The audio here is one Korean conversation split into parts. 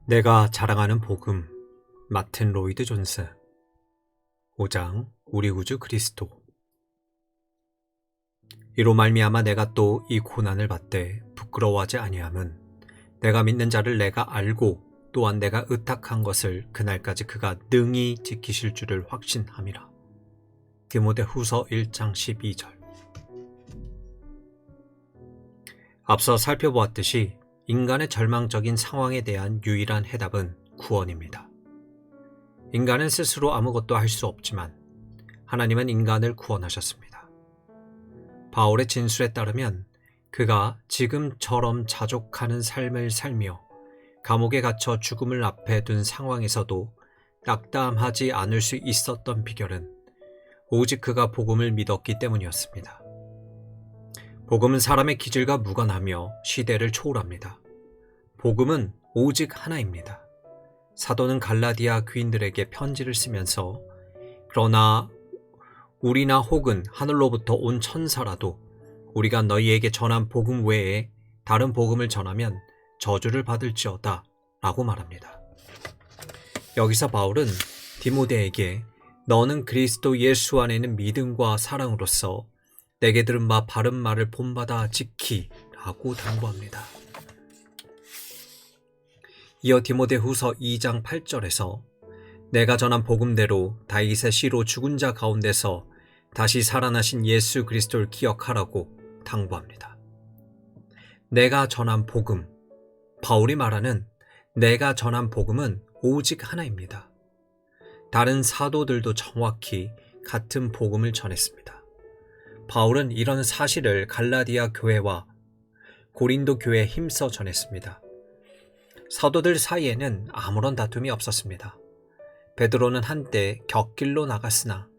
내가 자랑하는 복음, 마틴 로이드 존스. 5장 우리 구주 그리스도. 이로 말미암아 내가 또 이 고난을 받되 부끄러워하지 아니함은 내가 믿는 자를 내가 알고 또한 내가 의탁한 것을 그날까지 그가 능히 지키실 줄을 확신함이라. 디모데후서 1장 12절. 앞서 살펴보았듯이 인간의 절망적인 상황에 대한 유일한 해답은 구원입니다. 인간은 스스로 아무것도 할 수 없지만 하나님은 인간을 구원하셨습니다. 바울의 진술에 따르면 그가 지금처럼 자족하는 삶을 살며 감옥에 갇혀 죽음을 앞에 둔 상황에서도 낙담하지 않을 수 있었던 비결은 오직 그가 복음을 믿었기 때문이었습니다. 복음은 사람의 기질과 무관하며 시대를 초월합니다. 복음은 오직 하나입니다. 사도는 갈라디아 귀인들에게 편지를 쓰면서 그러나 우리나 혹은 하늘로부터 온 천사라도 우리가 너희에게 전한 복음 외에 다른 복음을 전하면 저주를 받을지어다 라고 말합니다. 여기서 바울은 디모데에게 너는 그리스도 예수 안에 있는 믿음과 사랑으로서 내게 들은 바 바른 말을 본받아 지키라고 당부합니다. 이어 디모데후서 2장 8절에서 내가 전한 복음대로 다윗의 씨로 죽은 자 가운데서 다시 살아나신 예수 그리스도를 기억하라고 당부합니다. 내가 전한 복음, 바울이 말하는 내가 전한 복음은 오직 하나입니다. 다른 사도들도 정확히 같은 복음을 전했습니다. 바울은 이런 사실을 갈라디아 교회와 고린도 교회에 힘써 전했습니다. 사도들 사이에는 아무런 다툼이 없었습니다. 베드로는 한때 곁길로 나갔으나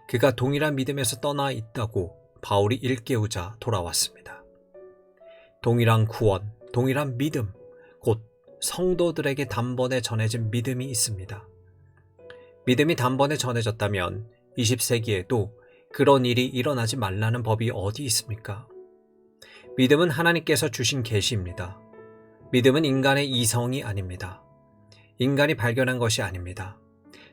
그가 동일한 믿음에서 떠나 있다고 바울이 일깨우자 돌아왔습니다. 동일한 구원, 동일한 믿음, 곧 성도들에게 단번에 전해진 믿음이 있습니다. 믿음이 단번에 전해졌다면 20세기에도 그런 일이 일어나지 말라는 법이 어디 있습니까? 믿음은 하나님께서 주신 계시입니다. 믿음은 인간의 이성이 아닙니다. 인간이 발견한 것이 아닙니다.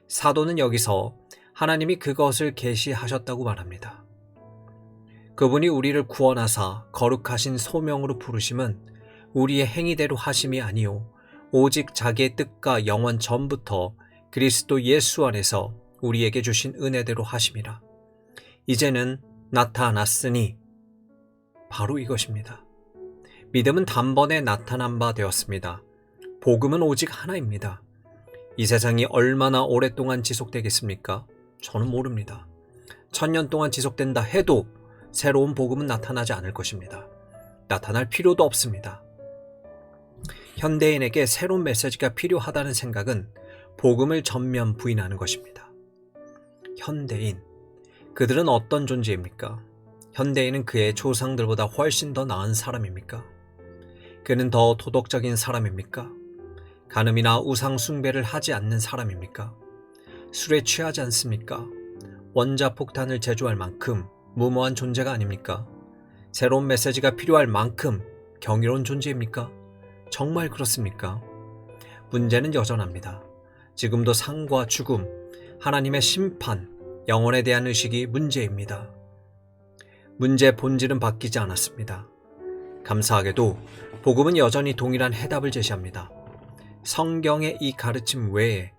사도는 여기서 하나님이 그것을 계시하셨다고 말합니다. 그분이 우리를 구원하사 거룩하신 소명으로 부르심은 우리의 행위대로 하심이 아니요 오직 자기의 뜻과 영원 전부터 그리스도 예수 안에서 우리에게 주신 은혜대로 하심이라. 이제는 나타났으니 바로 이것입니다. 믿음은 단번에 나타난 바 되었습니다. 복음은 오직 하나입니다. 이 세상이 얼마나 오랫동안 지속되겠습니까? 저는 모릅니다. 1000년 동안 지속된다 해도 새로운 복음은 나타나지 않을 것입니다. 나타날 필요도 없습니다. 현대인에게 새로운 메시지가 필요하다는 생각은 복음을 전면 부인하는 것입니다. 현대인, 그들은 어떤 존재입니까? 현대인은 그의 조상들보다 훨씬 더 나은 사람입니까? 그는 더 도덕적인 사람입니까? 간음이나 우상 숭배를 하지 않는 사람입니까? 술에 취하지 않습니까? 원자폭탄을 제조할 만큼 무모한 존재가 아닙니까? 새로운 메시지가 필요할 만큼 경이로운 존재입니까? 정말 그렇습니까? 문제는 여전합니다. 지금도 상과 죽음, 하나님의 심판, 영혼에 대한 의식이 문제입니다. 문제의 본질은 바뀌지 않았습니다. 감사하게도 복음은 여전히 동일한 해답을 제시합니다. 성경의 이 가르침 외에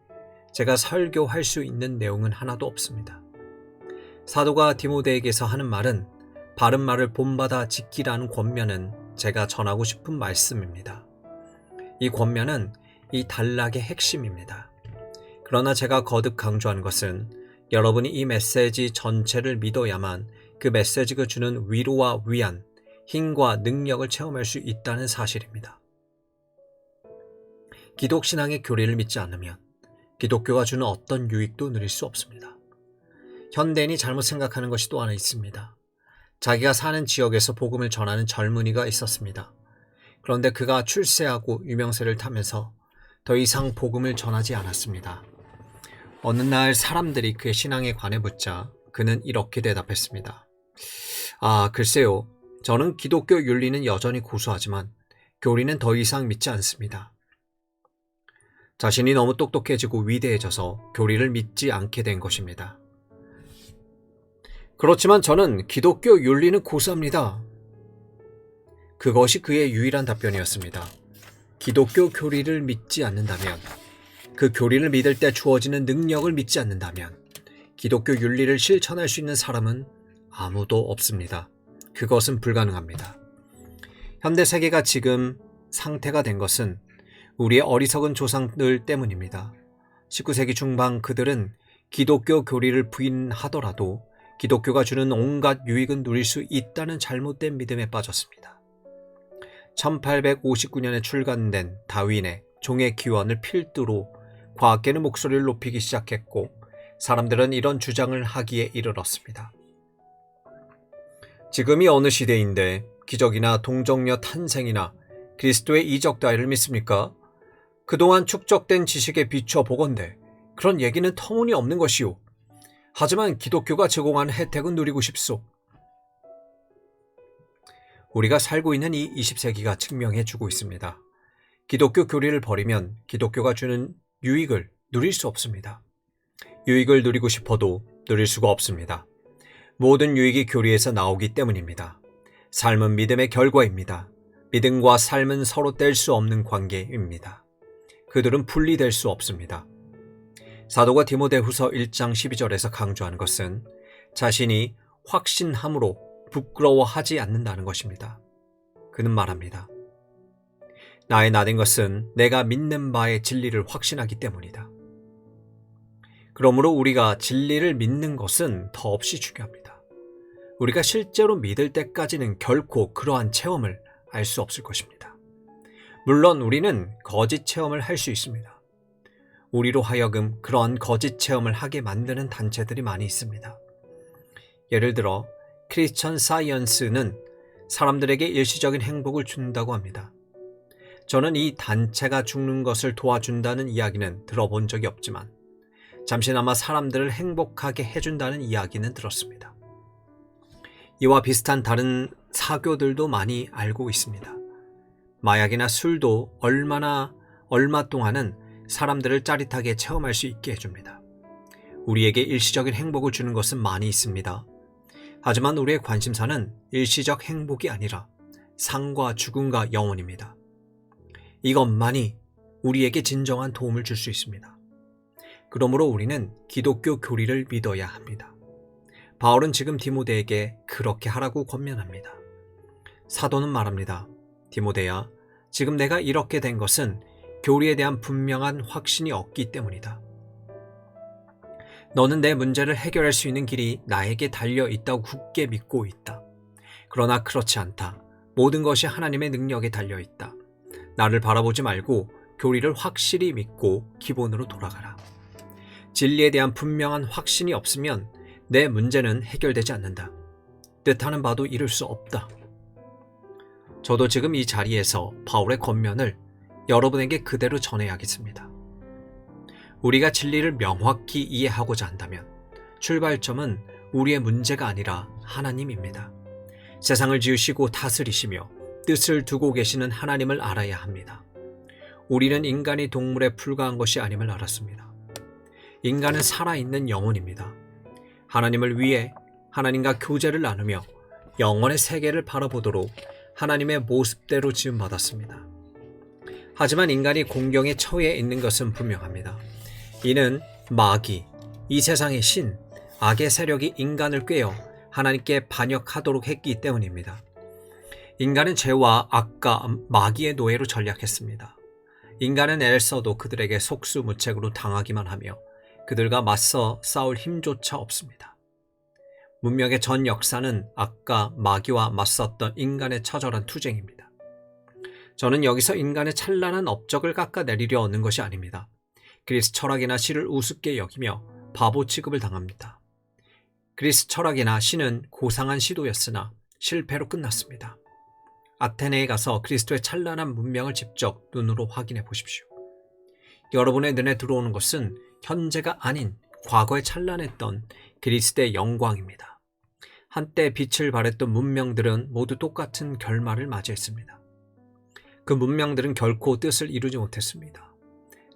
제가 설교할 수 있는 내용은 하나도 없습니다. 사도가 디모데에게서 하는 말은 바른 말을 본받아 지키라는 권면은 제가 전하고 싶은 말씀입니다. 이 권면은 이 단락의 핵심입니다. 그러나 제가 거듭 강조하는 것은 여러분이 이 메시지 전체를 믿어야만 그 메시지가 주는 위로와 위안, 힘과 능력을 체험할 수 있다는 사실입니다. 기독신앙의 교리를 믿지 않으면 기독교가 주는 어떤 유익도 누릴 수 없습니다. 현대인이 잘못 생각하는 것이 또 하나 있습니다. 자기가 사는 지역에서 복음을 전하는 젊은이가 있었습니다. 그런데 그가 출세하고 유명세를 타면서 더 이상 복음을 전하지 않았습니다. 어느 날 사람들이 그의 신앙에 관해 묻자 그는 이렇게 대답했습니다. 글쎄요. 저는 기독교 윤리는 여전히 고수하지만 교리는 더 이상 믿지 않습니다. 자신이 너무 똑똑해지고 위대해져서 교리를 믿지 않게 된 것입니다. 그렇지만 저는 기독교 윤리는 고수합니다. 그것이 그의 유일한 답변이었습니다. 기독교 교리를 믿지 않는다면, 그 교리를 믿을 때 주어지는 능력을 믿지 않는다면 기독교 윤리를 실천할 수 있는 사람은 아무도 없습니다. 그것은 불가능합니다. 현대 세계가 지금 상태가 된 것은 우리의 어리석은 조상들 때문입니다. 19세기 중반 그들은 기독교 교리를 부인하더라도 기독교가 주는 온갖 유익은 누릴 수 있다는 잘못된 믿음에 빠졌습니다. 1859년에 출간된 다윈의 종의 기원을 필두로 과학계는 목소리를 높이기 시작했고 사람들은 이런 주장을 하기에 이르렀습니다. 지금이 어느 시대인데 기적이나 동정녀 탄생이나 그리스도의 이적 다이를 믿습니까? 그동안 축적된 지식에 비춰 보건대 그런 얘기는 터무니없는 것이오. 하지만 기독교가 제공하는 혜택은 누리고 싶소. 우리가 살고 있는 이 20세기가 증명해주고 있습니다. 기독교 교리를 버리면 기독교가 주는 유익을 누릴 수 없습니다. 유익을 누리고 싶어도 누릴 수가 없습니다. 모든 유익이 교리에서 나오기 때문입니다. 삶은 믿음의 결과입니다. 믿음과 삶은 서로 뗄 수 없는 관계입니다. 그들은 분리될 수 없습니다. 사도가 디모데후서 1장 12절에서 강조하는 것은 자신이 확신함으로 부끄러워하지 않는다는 것입니다. 그는 말합니다. 나의 나된 것은 내가 믿는 바의 진리를 확신하기 때문이다. 그러므로 우리가 진리를 믿는 것은 더없이 중요합니다. 우리가 실제로 믿을 때까지는 결코 그러한 체험을 알 수 없을 것입니다. 물론 우리는 거짓 체험을 할 수 있습니다. 우리로 하여금 그런 거짓 체험을 하게 만드는 단체들이 많이 있습니다. 예를 들어 크리스천 사이언스는 사람들에게 일시적인 행복을 준다고 합니다. 저는 이 단체가 죽는 것을 도와준다는 이야기는 들어본 적이 없지만 잠시나마 사람들을 행복하게 해준다는 이야기는 들었습니다. 이와 비슷한 다른 사교들도 많이 알고 있습니다. 마약이나 술도 얼마 동안은 사람들을 짜릿하게 체험할 수 있게 해줍니다. 우리에게 일시적인 행복을 주는 것은 많이 있습니다. 하지만 우리의 관심사는 일시적 행복이 아니라 상과 죽음과 영혼입니다. 이것만이 우리에게 진정한 도움을 줄 수 있습니다. 그러므로 우리는 기독교 교리를 믿어야 합니다. 바울은 지금 디모데에게 그렇게 하라고 권면합니다. 사도는 말합니다. 디모데야, 지금 내가 이렇게 된 것은 교리에 대한 분명한 확신이 없기 때문이다. 너는 내 문제를 해결할 수 있는 길이 나에게 달려 있다고 굳게 믿고 있다. 그러나 그렇지 않다. 모든 것이 하나님의 능력에 달려 있다. 나를 바라보지 말고 교리를 확실히 믿고 기본으로 돌아가라. 진리에 대한 분명한 확신이 없으면 내 문제는 해결되지 않는다. 뜻하는 바도 이룰 수 없다. 저도 지금 이 자리에서 바울의 권면을 여러분에게 그대로 전해야겠습니다. 우리가 진리를 명확히 이해하고자 한다면 출발점은 우리의 문제가 아니라 하나님입니다. 세상을 지으시고 다스리시며 뜻을 두고 계시는 하나님을 알아야 합니다. 우리는 인간이 동물에 불과한 것이 아님을 알았습니다. 인간은 살아있는 영혼입니다. 하나님을 위해 하나님과 교제를 나누며 영원의 세계를 바라보도록 하나님의 모습대로 지음받았습니다. 하지만 인간이 공경에 처해 있는 것은 분명합니다. 이는 마귀, 이 세상의 신, 악의 세력이 인간을 꿰어 하나님께 반역하도록 했기 때문입니다. 인간은 죄와 악과 마귀의 노예로 전락했습니다. 인간은 애를 써도 그들에게 속수무책으로 당하기만 하며 그들과 맞서 싸울 힘조차 없습니다. 문명의 전 역사는 악과 마귀와 맞섰던 인간의 처절한 투쟁입니다. 저는 여기서 인간의 찬란한 업적을 깎아내리려 하는 것이 아닙니다. 그리스 철학이나 시를 우습게 여기며 바보 취급을 당합니다. 그리스 철학이나 시는 고상한 시도였으나 실패로 끝났습니다. 아테네에 가서 그리스도의 찬란한 문명을 직접 눈으로 확인해 보십시오. 여러분의 눈에 들어오는 것은 현재가 아닌 과거에 찬란했던 그리스도의 영광입니다. 한때 빛을 발했던 문명들은 모두 똑같은 결말을 맞이했습니다. 그 문명들은 결코 뜻을 이루지 못했습니다.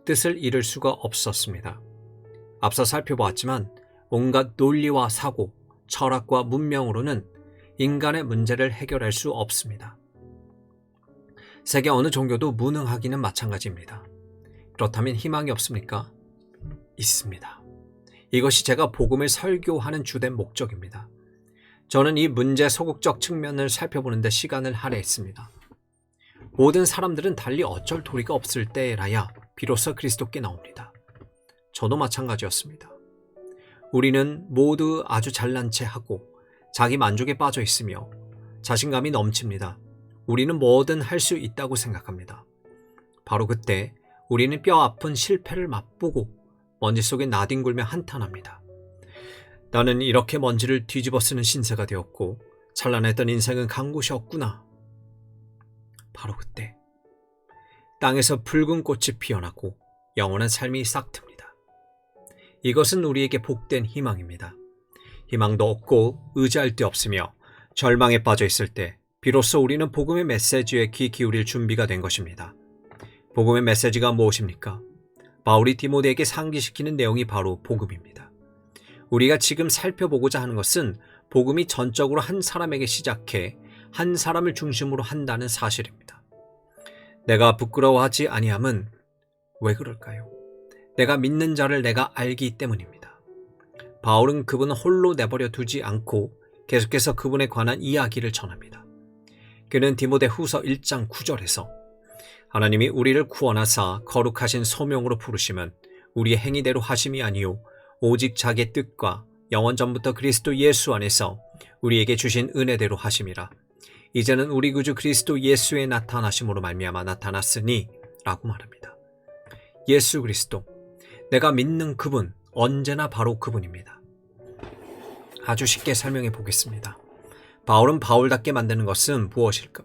뜻을 잃을 수가 없었습니다. 앞서 살펴보았지만 온갖 논리와 사고, 철학과 문명으로는 인간의 문제를 해결할 수 없습니다. 세계 어느 종교도 무능하기는 마찬가지입니다. 그렇다면 희망이 없습니까? 있습니다. 이것이 제가 복음을 설교하는 주된 목적입니다. 저는 이 문제 소극적 측면을 살펴보는데 시간을 할애했습니다. 모든 사람들은 달리 어쩔 도리가 없을 때라야 비로소 그리스도께 나옵니다. 저도 마찬가지였습니다. 우리는 모두 아주 잘난 체 하고 자기 만족에 빠져 있으며 자신감이 넘칩니다. 우리는 뭐든 할 수 있다고 생각합니다. 바로 그때 우리는 뼈 아픈 실패를 맛보고 먼지 속에 나뒹굴며 한탄합니다. 나는 이렇게 먼지를 뒤집어 쓰는 신세가 되었고 찬란했던 인생은 간 곳이 없구나. 바로 그때 땅에서 붉은 꽃이 피어나고 영원한 삶이 싹틉니다. 이것은 우리에게 복된 희망입니다. 희망도 없고 의지할 데 없으며 절망에 빠져 있을 때 비로소 우리는 복음의 메시지에 귀 기울일 준비가 된 것입니다. 복음의 메시지가 무엇입니까? 바울이 디모데에게 상기시키는 내용이 바로 복음입니다. 우리가 지금 살펴보고자 하는 것은 복음이 전적으로 한 사람에게 시작해 한 사람을 중심으로 한다는 사실입니다. 내가 부끄러워하지 아니함은 왜 그럴까요? 내가 믿는 자를 내가 알기 때문입니다. 바울은 그분을 홀로 내버려 두지 않고 계속해서 그분에 관한 이야기를 전합니다. 그는 디모데 후서 1장 9절에서 하나님이 우리를 구원하사 거룩하신 소명으로 부르심은 우리의 행위대로 하심이 아니요 오직 자기의 뜻과 영원 전부터 그리스도 예수 안에서 우리에게 주신 은혜대로 하심이라. 이제는 우리 구주 그리스도 예수의 나타나심으로 말미암아 나타났으니 라고 말합니다. 예수 그리스도, 내가 믿는 그분, 언제나 바로 그분입니다. 아주 쉽게 설명해 보겠습니다. 바울은 바울답게 만드는 것은 무엇일까?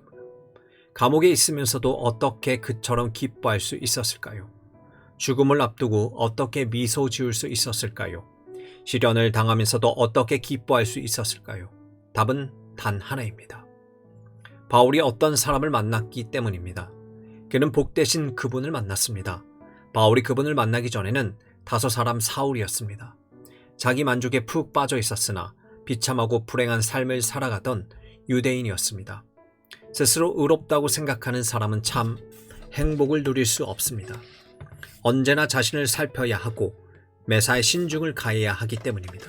감옥에 있으면서도 어떻게 그처럼 기뻐할 수 있었을까요? 죽음을 앞두고 어떻게 미소 지을 수 있었을까요? 시련을 당하면서도 어떻게 기뻐할 수 있었을까요? 답은 단 하나입니다. 바울이 어떤 사람을 만났기 때문입니다. 그는 복되신 그분을 만났습니다. 바울이 그분을 만나기 전에는 다소 사람 사울이었습니다. 자기 만족에 푹 빠져 있었으나 비참하고 불행한 삶을 살아가던 유대인이었습니다. 스스로 의롭다고 생각하는 사람은 참 행복을 누릴 수 없습니다. 언제나 자신을 살펴야 하고 매사에 신중을 가해야 하기 때문입니다.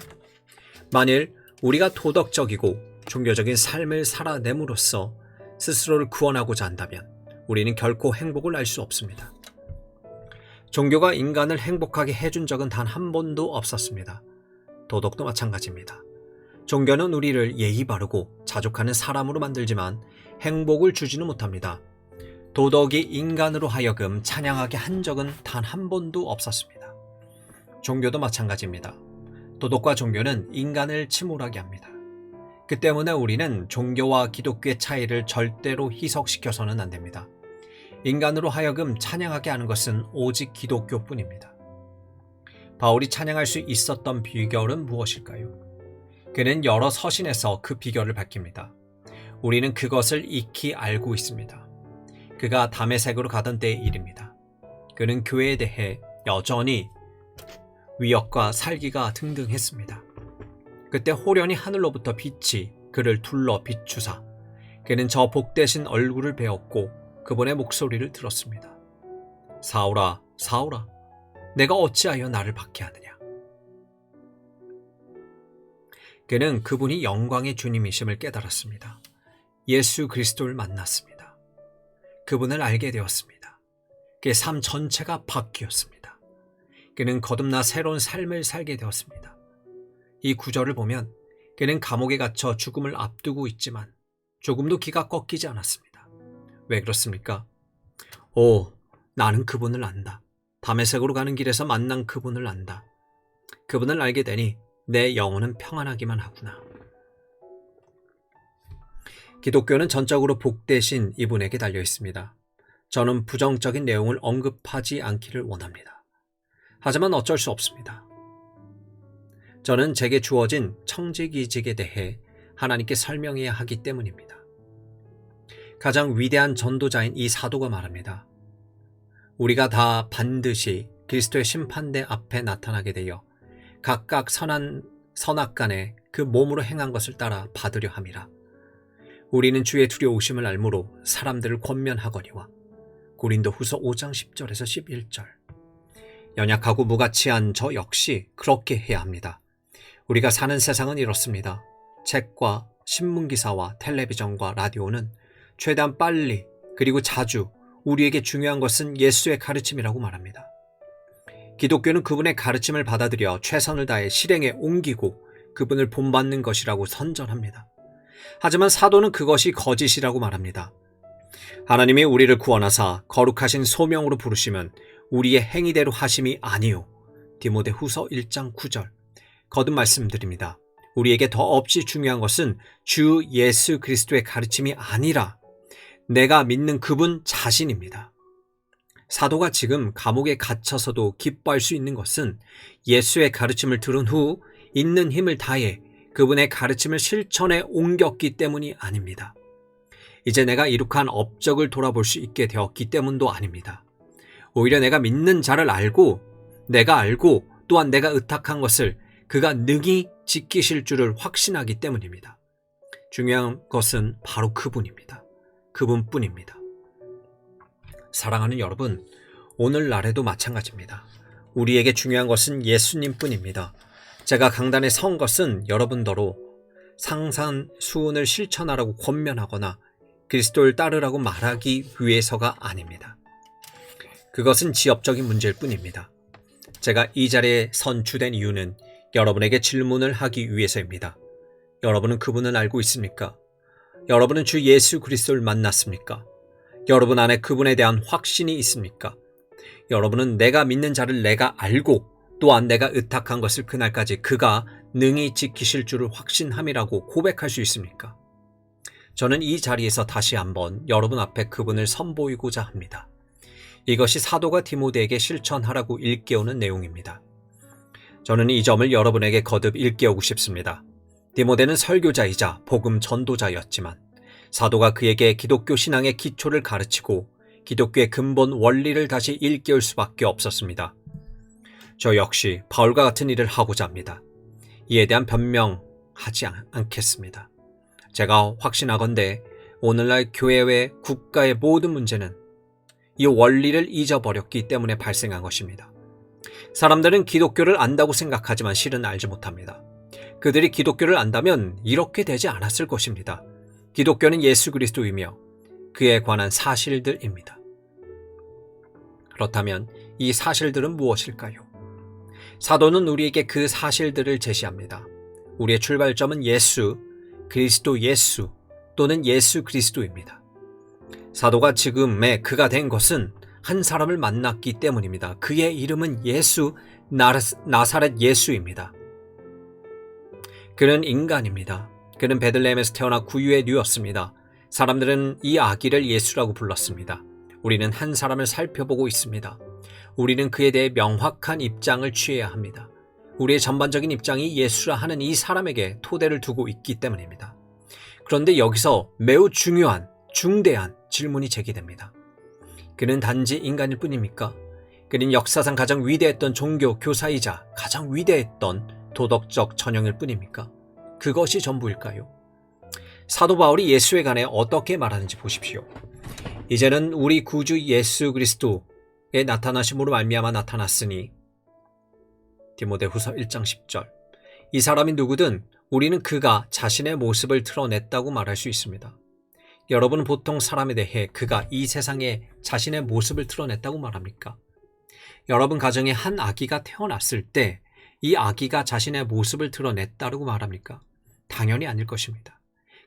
만일 우리가 도덕적이고 종교적인 삶을 살아냄으로써 스스로를 구원하고자 한다면 우리는 결코 행복을 알 수 없습니다. 종교가 인간을 행복하게 해준 적은 단 한 번도 없었습니다. 도덕도 마찬가지입니다. 종교는 우리를 예의 바르고 자족하는 사람으로 만들지만 행복을 주지는 못합니다. 도덕이 인간으로 하여금 찬양하게 한 적은 단 한 번도 없었습니다. 종교도 마찬가지입니다. 도덕과 종교는 인간을 침울하게 합니다. 그 때문에 우리는 종교와 기독교의 차이를 절대로 희석시켜서는 안 됩니다. 인간으로 하여금 찬양하게 하는 것은 오직 기독교뿐입니다. 바울이 찬양할 수 있었던 비결은 무엇일까요? 그는 여러 서신에서 그 비결을 밝힙니다. 우리는 그것을 익히 알고 있습니다. 그가 다메섹으로 가던 때의 일입니다. 그는 교회에 대해 여전히 위협과 살기가 등등했습니다. 그때 호련히 하늘로부터 빛이 그를 둘러 비추사 그는 저 복되신 얼굴을 배웠고 그분의 목소리를 들었습니다. 사울아, 사울아, 내가 어찌하여 나를 박해하느냐? 그는 그분이 영광의 주님이심을 깨달았습니다. 예수 그리스도를 만났습니다. 그분을 알게 되었습니다. 그의 삶 전체가 바뀌었습니다. 그는 거듭나 새로운 삶을 살게 되었습니다. 이 구절을 보면 그는 감옥에 갇혀 죽음을 앞두고 있지만 조금도 기가 꺾이지 않았습니다. 왜 그렇습니까? 나는 그분을 안다. 다메섹으로 가는 길에서 만난 그분을 안다. 그분을 알게 되니 내 영혼은 평안하기만 하구나. 기독교는 전적으로 복되신 이분에게 달려 있습니다. 저는 부정적인 내용을 언급하지 않기를 원합니다. 하지만 어쩔 수 없습니다. 저는 제게 주어진 청지기직에 대해 하나님께 설명해야 하기 때문입니다. 가장 위대한 전도자인 이 사도가 말합니다. 우리가 다 반드시 그리스도의 심판대 앞에 나타나게 되어 각각 선악간에 그 몸으로 행한 것을 따라 받으려 함이라. 우리는 주의 두려우심을 알므로 사람들을 권면하거니와. 고린도후서 5장 10절에서 11절. 연약하고 무가치한 저 역시 그렇게 해야 합니다. 우리가 사는 세상은 이렇습니다. 책과 신문기사와 텔레비전과 라디오는 최대한 빨리 그리고 자주 우리에게 중요한 것은 예수의 가르침이라고 말합니다. 기독교는 그분의 가르침을 받아들여 최선을 다해 실행에 옮기고 그분을 본받는 것이라고 선전합니다. 하지만 사도는 그것이 거짓이라고 말합니다. 하나님이 우리를 구원하사 거룩하신 소명으로 부르시면 우리의 행위대로 하심이 아니요. 디모데후서 1장 9절. 거듭 말씀드립니다. 우리에게 더 없이 중요한 것은 주 예수 그리스도의 가르침이 아니라 내가 믿는 그분 자신입니다. 사도가 지금 감옥에 갇혀서도 기뻐할 수 있는 것은 예수의 가르침을 들은 후 있는 힘을 다해 그분의 가르침을 실천에 옮겼기 때문이 아닙니다. 이제 내가 이룩한 업적을 돌아볼 수 있게 되었기 때문도 아닙니다. 오히려 내가 믿는 자를 내가 알고 또한 내가 의탁한 것을 그가 능히 지키실 줄을 확신하기 때문입니다. 중요한 것은 바로 그분입니다. 그분뿐입니다. 사랑하는 여러분, 오늘날에도 마찬가지입니다. 우리에게 중요한 것은 예수님뿐입니다. 제가 강단에 선 것은 여러분더러 상산수훈을 실천하라고 권면하거나 그리스도를 따르라고 말하기 위해서가 아닙니다. 그것은 지엽적인 문제일 뿐입니다. 제가 이 자리에 선 주된 이유는 여러분에게 질문을 하기 위해서입니다. 여러분은 그분을 알고 있습니까? 여러분은 주 예수 그리스도를 만났습니까? 여러분 안에 그분에 대한 확신이 있습니까? 여러분은 내가 믿는 자를 내가 알고 또한 내가 의탁한 것을 그날까지 그가 능히 지키실 줄을 확신함이라고 고백할 수 있습니까? 저는 이 자리에서 다시 한번 여러분 앞에 그분을 선보이고자 합니다. 이것이 사도가 디모데에게 실천하라고 일깨우는 내용입니다. 저는 이 점을 여러분에게 거듭 일깨우고 싶습니다. 디모데는 설교자이자 복음 전도자였지만 사도가 그에게 기독교 신앙의 기초를 가르치고 기독교의 근본 원리를 다시 일깨울 수밖에 없었습니다. 저 역시 바울과 같은 일을 하고자 합니다. 이에 대한 변명하지 않겠습니다. 제가 확신하건대 오늘날 교회의 국가의 모든 문제는 이 원리를 잊어버렸기 때문에 발생한 것입니다. 사람들은 기독교를 안다고 생각하지만 실은 알지 못합니다. 그들이 기독교를 안다면 이렇게 되지 않았을 것입니다. 기독교는 예수 그리스도이며 그에 관한 사실들입니다. 그렇다면 이 사실들은 무엇일까요? 사도는 우리에게 그 사실들을 제시합니다. 우리의 출발점은 예수 또는 예수 그리스도입니다. 사도가 지금의 그가 된 것은 한 사람을 만났기 때문입니다. 그의 이름은 예수, 나사렛 예수입니다. 그는 인간입니다. 그는 베들레헴에서 태어나 구유에 누웠습니다. 사람들은 이 아기를 예수라고 불렀습니다. 우리는 한 사람을 살펴보고 있습니다. 우리는 그에 대해 명확한 입장을 취해야 합니다. 우리의 전반적인 입장이 예수라 하는 이 사람에게 토대를 두고 있기 때문입니다. 그런데 여기서 매우 중대한 질문이 제기됩니다. 그는 단지 인간일 뿐입니까? 그는 역사상 가장 위대했던 종교 교사이자 가장 위대했던 도덕적 전형일 뿐입니까? 그것이 전부일까요? 사도 바울이 예수에 관해 어떻게 말하는지 보십시오. 이제는 우리 구주 예수 그리스도의 나타나심으로 말미암아 나타났으니 디모데후서 1장 10절. 이 사람이 누구든 우리는 그가 자신의 모습을 드러냈다고 말할 수 있습니다. 여러분은 보통 사람에 대해 그가 이 세상에 자신의 모습을 드러냈다고 말합니까? 여러분 가정에 한 아기가 태어났을 때 이 아기가 자신의 모습을 드러냈다고 말합니까? 당연히 아닐 것입니다.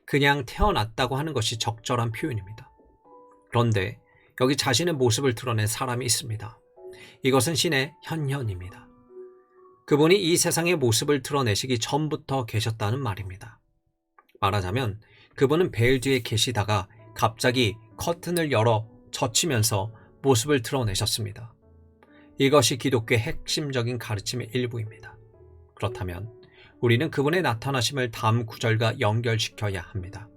그냥 태어났다고 하는 것이 적절한 표현입니다. 그런데 여기 자신의 모습을 드러낸 사람이 있습니다. 이것은 신의 현현입니다. 그분이 이 세상의 모습을 드러내시기 전부터 계셨다는 말입니다. 말하자면 그분은 베일 뒤에 계시다가 갑자기 커튼을 열어 젖히면서 모습을 드러내셨습니다. 이것이 기독교의 핵심적인 가르침의 일부입니다. 그렇다면 우리는 그분의 나타나심을 다음 구절과 연결시켜야 합니다.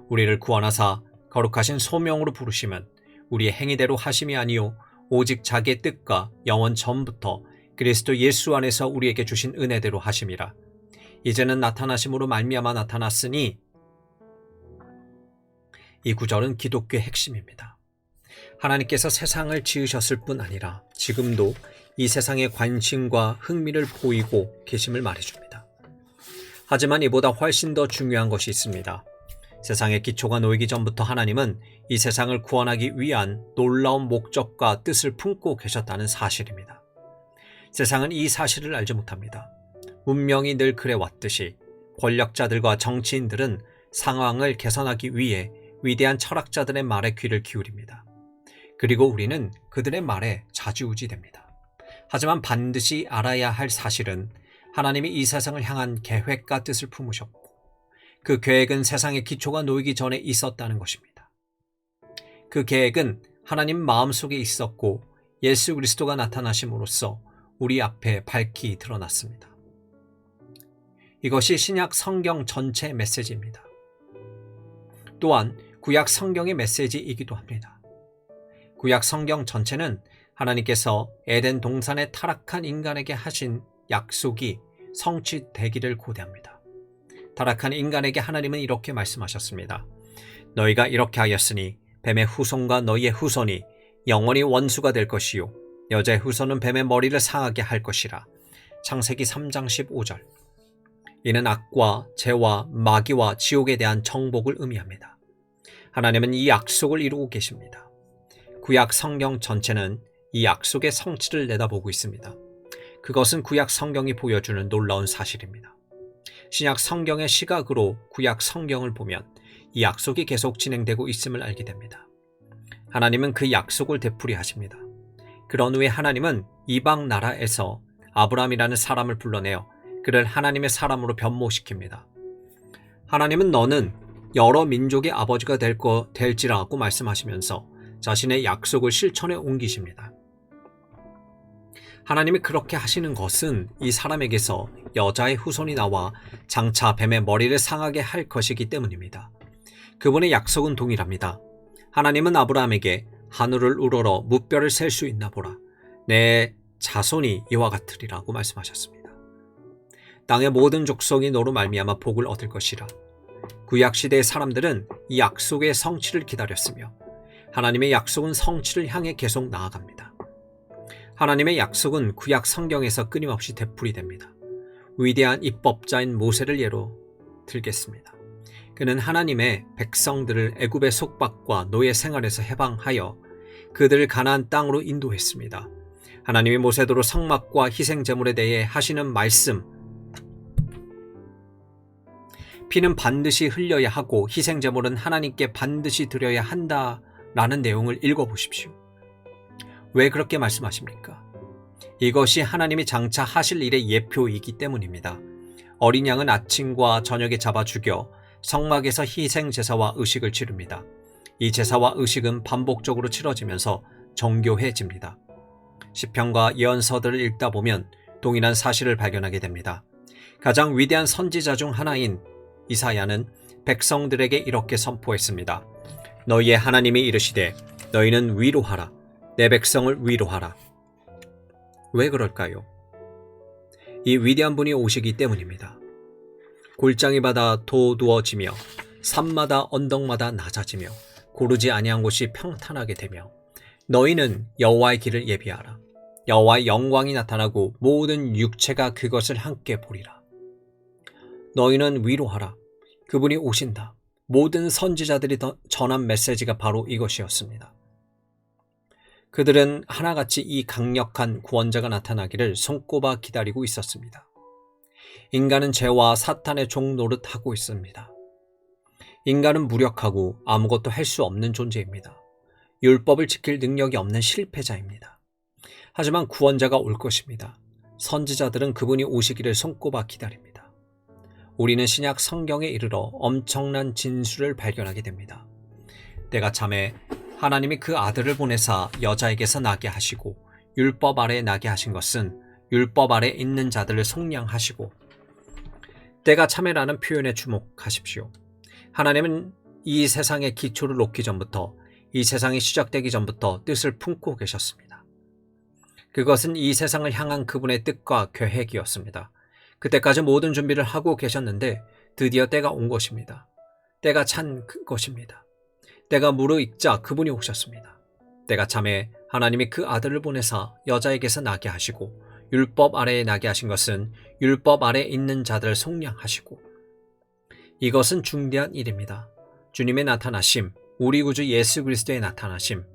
우리를 구원하사 거룩하신 소명으로 부르시면 우리의 행위대로 하심이 아니요 오직 자기의 뜻과 영원 전부터 그리스도 예수 안에서 우리에게 주신 은혜대로 하심이라. 이제는 나타나심으로 말미암아 나타났으니 이 구절은 기독교의 핵심입니다. 하나님께서 세상을 지으셨을 뿐 아니라 지금도 이 세상에 관심과 흥미를 보이고 계심을 말해줍니다. 하지만 이보다 훨씬 더 중요한 것이 있습니다. 세상의 기초가 놓이기 전부터 하나님은 이 세상을 구원하기 위한 놀라운 목적과 뜻을 품고 계셨다는 사실입니다. 세상은 이 사실을 알지 못합니다. 문명이 늘 그래왔듯이 권력자들과 정치인들은 상황을 개선하기 위해 위대한 철학자들의 말에 귀를 기울입니다. 그리고 우리는 그들의 말에 좌지우지됩니다. 하지만 반드시 알아야 할 사실은 하나님이 이 세상을 향한 계획과 뜻을 품으셨고 그 계획은 세상의 기초가 놓이기 전에 있었다는 것입니다. 그 계획은 하나님 마음속에 있었고 예수 그리스도가 나타나심으로써 우리 앞에 밝히 드러났습니다. 이것이 신약 성경 전체의 메시지입니다. 또한 구약 성경의 메시지이기도 합니다. 구약 성경 전체는 하나님께서 에덴 동산에 타락한 인간에게 하신 약속이 성취되기를 고대합니다. 타락한 인간에게 하나님은 이렇게 말씀하셨습니다. 너희가 이렇게 하였으니 뱀의 후손과 너희의 후손이 영원히 원수가 될 것이요 여자의 후손은 뱀의 머리를 상하게 할 것이라. 창세기 3장 15절. 이는 악과 죄와 마귀와 지옥에 대한 정복을 의미합니다. 하나님은 이 약속을 이루고 계십니다. 구약 성경 전체는 이 약속의 성취를 내다보고 있습니다. 그것은 구약 성경이 보여주는 놀라운 사실입니다. 신약 성경의 시각으로 구약 성경을 보면 이 약속이 계속 진행되고 있음을 알게 됩니다. 하나님은 그 약속을 되풀이하십니다. 그런 후에 하나님은 이방 나라에서 아브라함이라는 사람을 불러내어 그를 하나님의 사람으로 변모시킵니다. 하나님은 너는 여러 민족의 아버지가 될지라고 말씀하시면서 자신의 약속을 실천에 옮기십니다. 하나님이 그렇게 하시는 것은 이 사람에게서 여자의 후손이 나와 장차 뱀의 머리를 상하게 할 것이기 때문입니다. 그분의 약속은 동일합니다. 하나님은 아브라함에게 하늘을 우러러 무뼈를 셀 수 있나 보라. 내 자손이 이와 같으리라고 말씀하셨습니다. 땅의 모든 족속이 너로 말미암아 복을 얻을 것이라. 구약시대의 사람들은 이 약속의 성취를 기다렸으며 하나님의 약속은 성취를 향해 계속 나아갑니다. 하나님의 약속은 구약 성경에서 끊임없이 되풀이됩니다. 위대한 입법자인 모세를 예로 들겠습니다. 그는 하나님의 백성들을 애굽의 속박과 노예 생활에서 해방하여 그들을 가나안 땅으로 인도했습니다. 하나님이 모세도로 성막과 희생제물에 대해 하시는 말씀, 피는 반드시 흘려야 하고 희생제물은 하나님께 반드시 드려야 한다라는 내용을 읽어보십시오. 왜 그렇게 말씀하십니까? 이것이 하나님이 장차 하실 일의 예표이기 때문입니다. 어린 양은 아침과 저녁에 잡아 죽여 성막에서 희생제사와 의식을 치릅니다. 이 제사와 의식은 반복적으로 치러지면서 정교해집니다. 시편과 예언서들을 읽다 보면 동일한 사실을 발견하게 됩니다. 가장 위대한 선지자 중 하나인 이사야는 백성들에게 이렇게 선포했습니다. 너희의 하나님이 이르시되 너희는 위로하라. 내 백성을 위로하라. 왜 그럴까요? 이 위대한 분이 오시기 때문입니다. 골짜기 바다 도두어지며 산마다 언덕마다 낮아지며 고르지 아니한 곳이 평탄하게 되며 너희는 여호와의 길을 예비하라. 여호와의 영광이 나타나고 모든 육체가 그것을 함께 보리라. 너희는 위로하라. 그분이 오신다. 모든 선지자들이 전한 메시지가 바로 이것이었습니다. 그들은 하나같이 이 강력한 구원자가 나타나기를 손꼽아 기다리고 있었습니다. 인간은 죄와 사탄의 종 노릇하고 있습니다. 인간은 무력하고 아무것도 할 수 없는 존재입니다. 율법을 지킬 능력이 없는 실패자입니다. 하지만 구원자가 올 것입니다. 선지자들은 그분이 오시기를 손꼽아 기다립니다. 우리는 신약 성경에 이르러 엄청난 진수를 발견하게 됩니다. 때가 참에 하나님이 그 아들을 보내사 여자에게서 나게 하시고 율법 아래에 나게 하신 것은 율법 아래에 있는 자들을 속량하시고, 때가 참에라는 표현에 주목하십시오. 하나님은 이 세상의 기초를 놓기 전부터, 이 세상이 시작되기 전부터 뜻을 품고 계셨습니다. 그것은 이 세상을 향한 그분의 뜻과 계획이었습니다. 그때까지 모든 준비를 하고 계셨는데 드디어 때가 온 것입니다. 때가 찬 것입니다. 때가 무르익자 그분이 오셨습니다. 때가 참에 하나님이 그 아들을 보내사 여자에게서 나게 하시고 율법 아래에 나게 하신 것은 율법 아래에 있는 자들을 속량하시고, 이것은 중대한 일입니다. 주님의 나타나심, 우리 구주 예수 그리스도의 나타나심,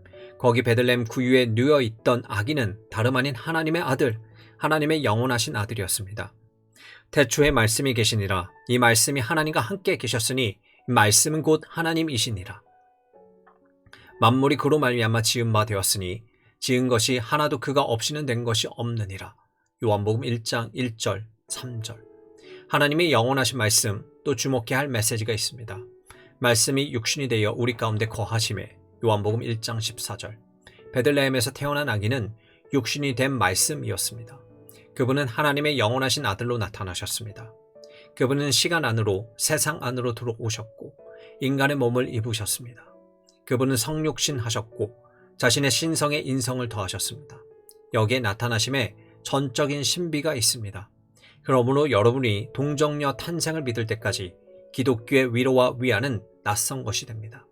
거기 베들레헴 구유에 누워 있던 아기는 다름 아닌 하나님의 아들, 하나님의 영원하신 아들이었습니다. 태초에 말씀이 계시니라. 이 말씀이 하나님과 함께 계셨으니 말씀은 곧 하나님이시니라. 만물이 그로 말미암아 지은 바 되었으니 지은 것이 하나도 그가 없이는 된 것이 없느니라. 요한복음 1장 1절 3절. 하나님의 영원하신 말씀, 또 주목해야 할 메시지가 있습니다. 말씀이 육신이 되어 우리 가운데 거하심에, 요한복음 1장 14절. 베들레헴에서 태어난 아기는 육신이 된 말씀이었습니다. 그분은 하나님의 영원하신 아들로 나타나셨습니다. 그분은 시간 안으로, 세상 안으로 들어오셨고 인간의 몸을 입으셨습니다. 그분은 성육신 하셨고 자신의 신성에 인성을 더하셨습니다. 여기에 나타나심에 전적인 신비가 있습니다. 그러므로 여러분이 동정녀 탄생을 믿을 때까지 기독교의 위로와 위안은 낯선 것이 됩니다.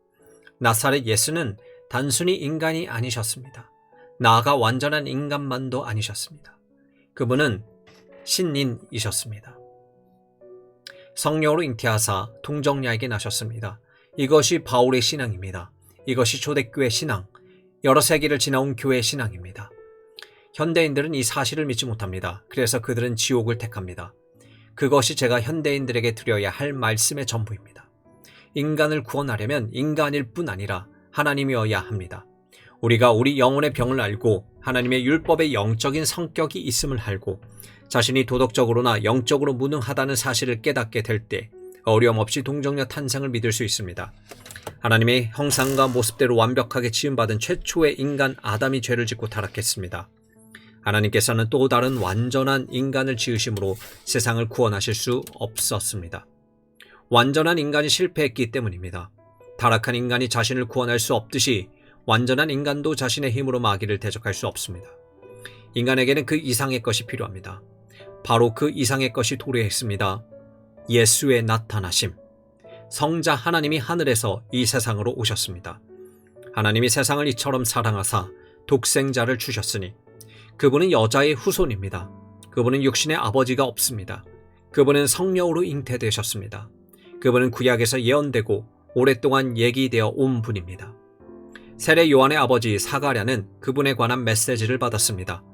나사렛 예수는 단순히 인간이 아니셨습니다. 나아가 완전한 인간만도 아니셨습니다. 그분은 신인이셨습니다. 성령으로 잉태하사 동정녀에게 나셨습니다. 이것이 바울의 신앙입니다. 이것이 초대교회 신앙, 여러 세기를 지나온 교회 신앙입니다. 현대인들은 이 사실을 믿지 못합니다. 그래서 그들은 지옥을 택합니다. 그것이 제가 현대인들에게 드려야 할 말씀의 전부입니다. 인간을 구원하려면 인간일 뿐 아니라 하나님이어야 합니다. 우리가 우리 영혼의 병을 알고 하나님의 율법의 영적인 성격이 있음을 알고 자신이 도덕적으로나 영적으로 무능하다는 사실을 깨닫게 될 때 어려움 없이 동정녀 탄생을 믿을 수 있습니다. 하나님의 형상과 모습대로 완벽하게 지음받은 최초의 인간 아담이 죄를 짓고 타락했습니다. 하나님께서는 또 다른 완전한 인간을 지으심으로 세상을 구원하실 수 없었습니다. 완전한 인간이 실패했기 때문입니다. 타락한 인간이 자신을 구원할 수 없듯이 완전한 인간도 자신의 힘으로 마귀를 대적할 수 없습니다. 인간에게는 그 이상의 것이 필요합니다. 바로 그 이상의 것이 도래했습니다. 예수의 나타나심. 성자 하나님이 하늘에서 이 세상으로 오셨습니다. 하나님이 세상을 이처럼 사랑하사 독생자를 주셨으니 그분은 여자의 후손입니다. 그분은 육신의 아버지가 없습니다. 그분은 성령으로 잉태되셨습니다. 그분은 구약에서 예언되고 오랫동안 얘기되어 온 분입니다. 세례 요한의 아버지 사가랴는 그분에 관한 메시지를 받았습니다.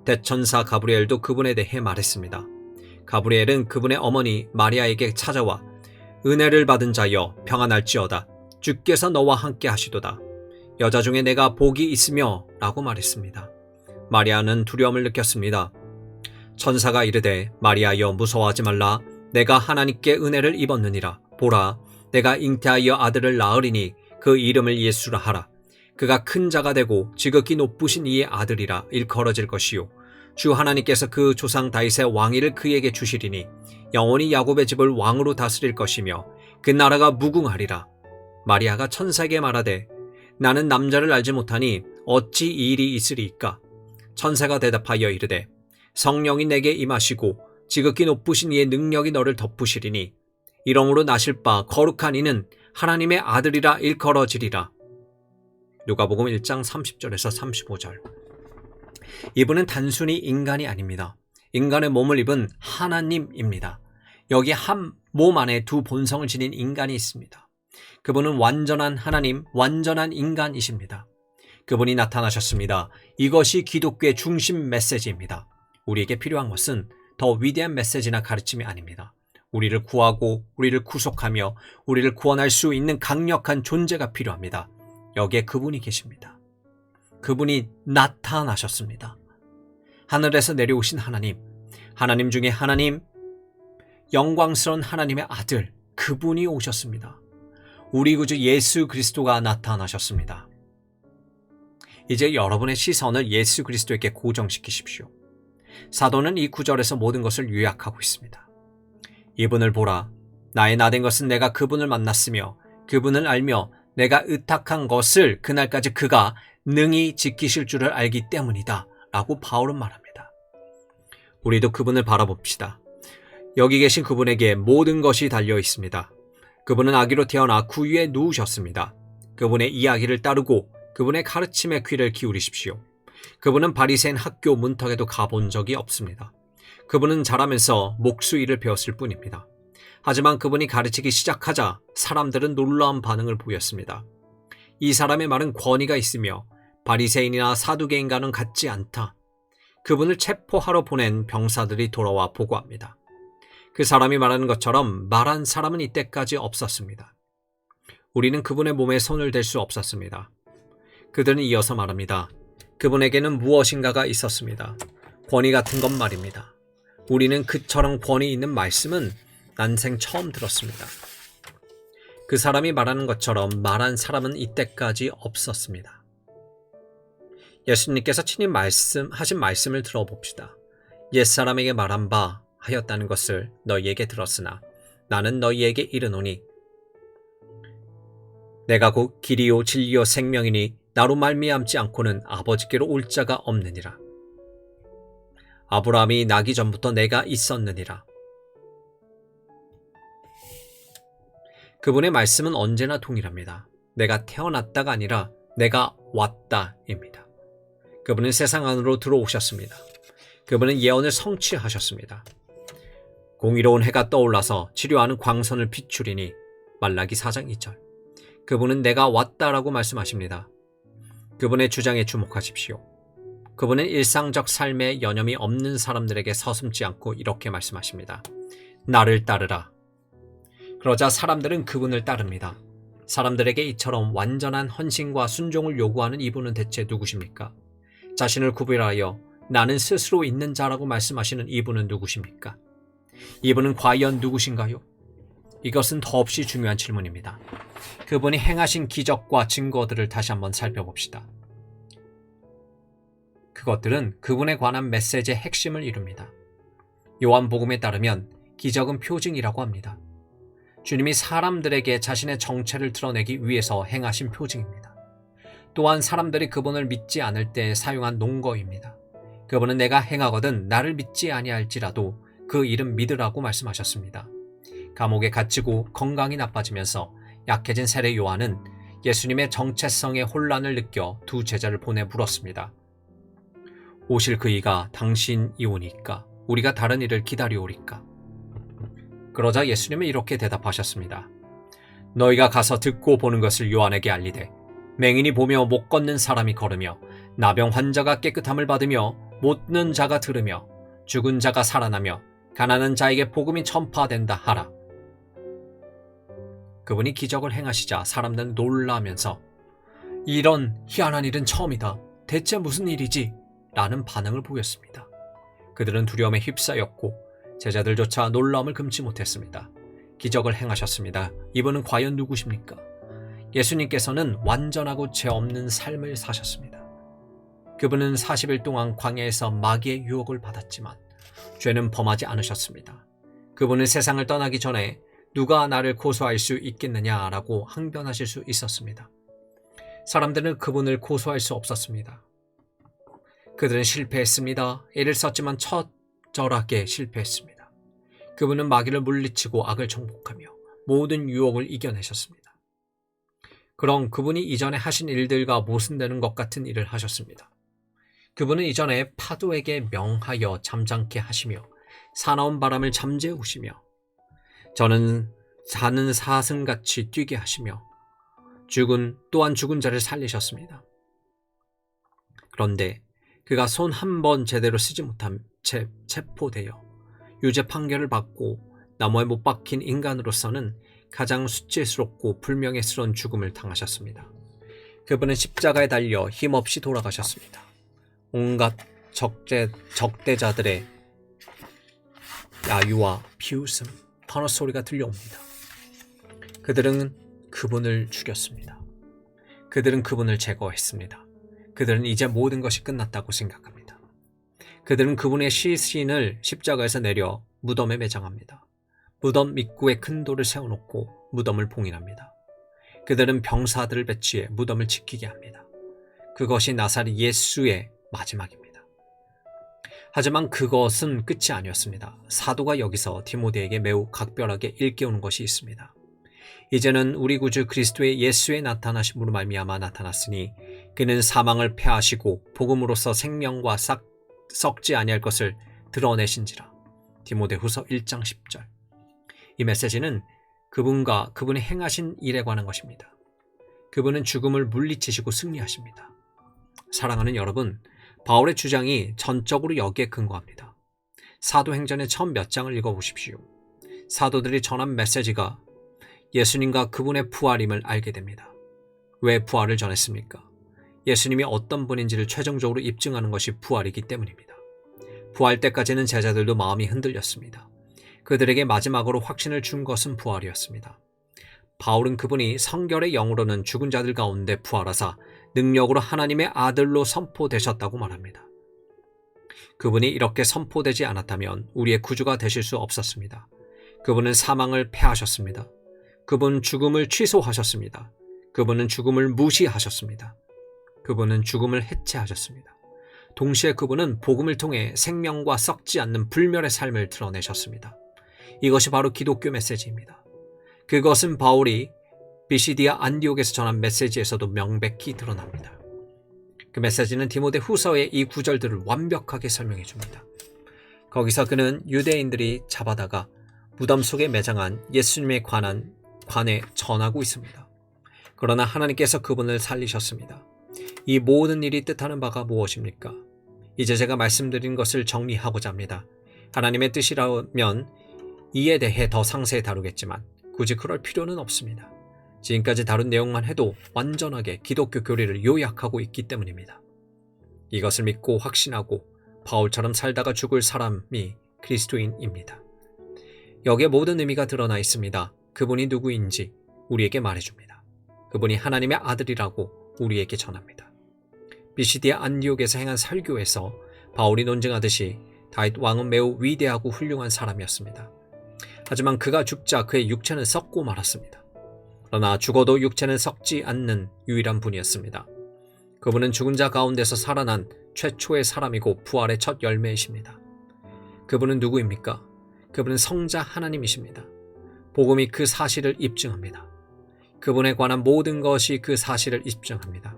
대천사 가브리엘도 그분에 대해 말했습니다. 가브리엘은 그분의 어머니 마리아에게 찾아와 은혜를 받은 자여 평안할지어다. 주께서 너와 함께 하시도다. 여자 중에 내가 복이 있으며 라고 말했습니다. 마리아는 두려움을 느꼈습니다. 천사가 이르되 마리아여 무서워하지 말라. 내가 하나님께 은혜를 입었느니라. 보라 내가 잉태하여 아들을 낳으리니 그 이름을 예수라 하라. 그가 큰 자가 되고 지극히 높으신 이의 아들이라 일컬어질 것이요 주 하나님께서 그 조상 다윗의 왕위를 그에게 주시리니 영원히 야곱의 집을 왕으로 다스릴 것이며 그 나라가 무궁하리라. 마리아가 천사에게 말하되 나는 남자를 알지 못하니 어찌 이 일이 있으리이까. 천사가 대답하여 이르되 성령이 내게 임하시고 지극히 높으신 이의 능력이 너를 덮으시리니 이러므로 나실 바 거룩한 이는 하나님의 아들이라 일컬어지리라. 누가복음 1장 30절에서 35절. 이분은 단순히 인간이 아닙니다. 인간의 몸을 입은 하나님입니다. 여기 한 몸 안에 두 본성을 지닌 인간이 있습니다. 그분은 완전한 하나님, 완전한 인간이십니다. 그분이 나타나셨습니다. 이것이 기독교의 중심 메시지입니다. 우리에게 필요한 것은 더 위대한 메시지나 가르침이 아닙니다. 우리를 구하고 우리를 구속하며 우리를 구원할 수 있는 강력한 존재가 필요합니다. 여기에 그분이 계십니다. 그분이 나타나셨습니다. 하늘에서 내려오신 하나님, 하나님 중에 하나님, 영광스러운 하나님의 아들, 그분이 오셨습니다. 우리 구주 예수 그리스도가 나타나셨습니다. 이제 여러분의 시선을 예수 그리스도에게 고정시키십시오. 사도는 이 구절에서 모든 것을 요약하고 있습니다. 이분을 보라. 나의 나된 것은 내가 그분을 만났으며 그분을 알며 내가 의탁한 것을 그날까지 그가 능히 지키실 줄을 알기 때문이다 라고 바울은 말합니다. 우리도 그분을 바라봅시다. 여기 계신 그분에게 모든 것이 달려 있습니다. 그분은 아기로 태어나 구유에 누우셨습니다. 그분의 이야기를 따르고 그분의 가르침에 귀를 기울이십시오. 그분은 바리새인 학교 문턱에도 가본 적이 없습니다. 그분은 자라면서 목수일을 배웠을 뿐입니다. 하지만 그분이 가르치기 시작하자 사람들은 놀라운 반응을 보였습니다. 이 사람의 말은 권위가 있으며 바리새인이나 사두개인과는 같지 않다. 그분을 체포하러 보낸 병사들이 돌아와 보고합니다. 그 사람이 말하는 것처럼 말한 사람은 이때까지 없었습니다. 우리는 그분의 몸에 손을 댈 수 없었습니다. 그들은 이어서 말합니다. 그분에게는 무엇인가가 있었습니다. 권위 같은 것 말입니다. 우리는 그처럼 권위 있는 말씀은 난생 처음 들었습니다. 그 사람이 말하는 것처럼 말한 사람은 이때까지 없었습니다. 예수님께서 친히 하신 말씀을 들어봅시다. 옛사람에게 말한 바 하였다는 것을 너희에게 들었으나 나는 너희에게 이르노니 내가 곧 길이요 진리요 생명이니 나로 말미암지 않고는 아버지께로 올 자가 없느니라. 아브라함이 나기 전부터 내가 있었느니라. 그분의 말씀은 언제나 동일합니다. 내가 태어났다가 아니라 내가 왔다입니다. 그분은 세상 안으로 들어오셨습니다. 그분은 예언을 성취하셨습니다. 공의로운 해가 떠올라서 치료하는 광선을 비추리니 말라기 4장 2절. 그분은 내가 왔다라고 말씀하십니다. 그분의 주장에 주목하십시오. 그분은 일상적 삶에 여념이 없는 사람들에게 서슴지 않고 이렇게 말씀하십니다. 나를 따르라. 그러자 사람들은 그분을 따릅니다. 사람들에게 이처럼 완전한 헌신과 순종을 요구하는 이분은 대체 누구십니까? 자신을 구별하여 나는 스스로 있는 자라고 말씀하시는 이분은 누구십니까? 이분은 과연 누구신가요? 이것은 더없이 중요한 질문입니다. 그분이 행하신 기적과 증거들을 다시 한번 살펴봅시다. 그것들은 그분에 관한 메시지의 핵심을 이룹니다. 요한복음에 따르면 기적은 표징이라고 합니다. 주님이 사람들에게 자신의 정체를 드러내기 위해서 행하신 표징입니다. 또한 사람들이 그분을 믿지 않을 때 사용한 논거입니다. 그분은 내가 행하거든 나를 믿지 아니할지라도 그 일은 믿으라고 말씀하셨습니다. 감옥에 갇히고 건강이 나빠지면서 약해진 세례 요한은 예수님의 정체성의 혼란을 느껴 두 제자를 보내 물었습니다. 오실 그이가 당신이 오니까 우리가 다른 일을 기다려오리까? 그러자 예수님은 이렇게 대답하셨습니다. 너희가 가서 듣고 보는 것을 요한에게 알리되 맹인이 보며 못 걷는 사람이 걸으며 나병 환자가 깨끗함을 받으며 못 듣는 자가 들으며 죽은 자가 살아나며 가난한 자에게 복음이 전파된다 하라. 그분이 기적을 행하시자 사람들은 놀라면서 이런 희한한 일은 처음이다. 대체 무슨 일이지? 라는 반응을 보였습니다. 그들은 두려움에 휩싸였고 제자들조차 놀라움을 금치 못했습니다. 기적을 행하셨습니다. 이분은 과연 누구십니까? 예수님께서는 완전하고 죄 없는 삶을 사셨습니다. 그분은 40일 동안 광야에서 마귀의 유혹을 받았지만 죄는 범하지 않으셨습니다. 그분은 세상을 떠나기 전에 누가 나를 고소할 수 있겠느냐라고 항변하실 수 있었습니다. 사람들은 그분을 고소할 수 없었습니다. 그들은 실패했습니다. 애를 썼지만 처절하게 실패했습니다. 그분은 마귀를 물리치고 악을 정복하며 모든 유혹을 이겨내셨습니다. 그럼 그분이 이전에 하신 일들과 모순되는 것 같은 일을 하셨습니다. 그분은 이전에 파도에게 명하여 잠잠케 하시며 사나운 바람을 잠재우시며 저는 자는 사슴같이 뛰게 하시며 또한 죽은 자를 살리셨습니다. 그런데 그가 손 한 번 제대로 쓰지 못한 채 체포되어 유죄 판결을 받고 나무에 못 박힌 인간으로서는 가장 수치스럽고 불명예스러운 죽음을 당하셨습니다. 그분은 십자가에 달려 힘없이 돌아가셨습니다. 온갖 적대자들의 야유와 비웃음, 탄원 소리가 들려옵니다. 그들은 그분을 죽였습니다. 그들은 그분을 제거했습니다. 그들은 이제 모든 것이 끝났다고 생각합니다. 그들은 그분의 시신을 십자가에서 내려 무덤에 매장합니다. 무덤 입구에 큰 돌을 세워놓고 무덤을 봉인합니다. 그들은 병사들을 배치해 무덤을 지키게 합니다. 그것이 나사렛 예수의 마지막입니다. 하지만 그것은 끝이 아니었습니다. 사도가 여기서 디모데에게 매우 각별하게 일깨우는 것이 있습니다. 이제는 우리 구주 그리스도의 예수의 나타나심으로 말미암아 나타났으니 그는 사망을 패하시고 복음으로써 생명과 썩지 아니할 것을 드러내신지라. 디모데후서 1장 10절. 이 메시지는 그분과 그분의 행하신 일에 관한 것입니다. 그분은 죽음을 물리치시고 승리하십니다. 사랑하는 여러분, 바울의 주장이 전적으로 여기에 근거합니다. 사도행전의 처음 몇 장을 읽어보십시오. 사도들이 전한 메시지가 예수님과 그분의 부활임을 알게 됩니다. 왜 부활을 전했습니까? 예수님이 어떤 분인지를 최종적으로 입증하는 것이 부활이기 때문입니다. 부활 때까지는 제자들도 마음이 흔들렸습니다. 그들에게 마지막으로 확신을 준 것은 부활이었습니다. 바울은 그분이 성결의 영으로는 죽은 자들 가운데 부활하사 능력으로 하나님의 아들로 선포되셨다고 말합니다. 그분이 이렇게 선포되지 않았다면 우리의 구주가 되실 수 없었습니다. 그분은 사망을 패하셨습니다. 그분은 죽음을 취소하셨습니다. 그분은 죽음을 무시하셨습니다. 그분은 죽음을 해체하셨습니다. 동시에 그분은 복음을 통해 생명과 썩지 않는 불멸의 삶을 드러내셨습니다. 이것이 바로 기독교 메시지입니다. 그것은 바울이 비시디아 안디옥에서 전한 메시지에서도 명백히 드러납니다. 그 메시지는 디모데 후서의 이 구절들을 완벽하게 설명해 줍니다. 거기서 그는 유대인들이 잡아다가 무덤 속에 매장한 예수님에 관해 전하고 있습니다. 그러나 하나님께서 그분을 살리셨습니다. 이 모든 일이 뜻하는 바가 무엇입니까? 이제 제가 말씀드린 것을 정리하고자 합니다. 하나님의 뜻이라면 이에 대해 더 상세히 다루겠지만 굳이 그럴 필요는 없습니다. 지금까지 다룬 내용만 해도 완전하게 기독교 교리를 요약하고 있기 때문입니다. 이것을 믿고 확신하고 바울처럼 살다가 죽을 사람이 그리스도인입니다. 여기에 모든 의미가 드러나 있습니다. 그분이 누구인지 우리에게 말해줍니다. 그분이 하나님의 아들이라고 우리에게 전합니다. 비시디아 안디옥에서 행한 설교에서 바울이 논증하듯이 다윗 왕은 매우 위대하고 훌륭한 사람이었습니다. 하지만 그가 죽자 그의 육체는 썩고 말았습니다. 그러나 죽어도 육체는 썩지 않는 유일한 분이었습니다. 그분은 죽은 자 가운데서 살아난 최초의 사람이고 부활의 첫 열매이십니다. 그분은 누구입니까? 그분은 성자 하나님이십니다. 복음이 그 사실을 입증합니다. 그분에 관한 모든 것이 그 사실을 입증합니다.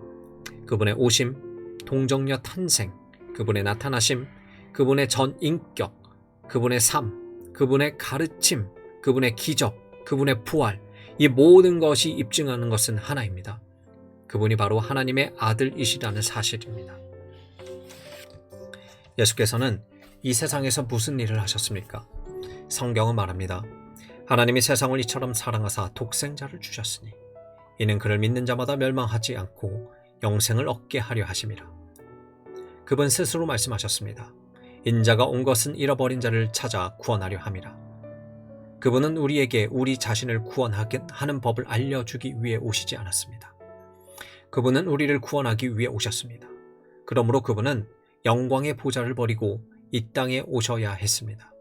그분의 오심, 동정녀 탄생, 그분의 나타나심, 그분의 전 인격, 그분의 삶, 그분의 가르침, 그분의 기적, 그분의 부활, 이 모든 것이 입증하는 것은 하나입니다. 그분이 바로 하나님의 아들이시라는 사실입니다. 예수께서는 이 세상에서 무슨 일을 하셨습니까? 성경은 말합니다. 하나님이 세상을 이처럼 사랑하사 독생자를 주셨으니 이는 그를 믿는 자마다 멸망하지 않고 영생을 얻게 하려 하심이라. 그분 스스로 말씀하셨습니다. 인자가 온 것은 잃어버린 자를 찾아 구원하려 함이라. 그분은 우리에게 우리 자신을 구원하는 법을 알려주기 위해 오시지 않았습니다. 그분은 우리를 구원하기 위해 오셨습니다. 그러므로 그분은 영광의 보좌를 버리고 이 땅에 오셔야 했습니다.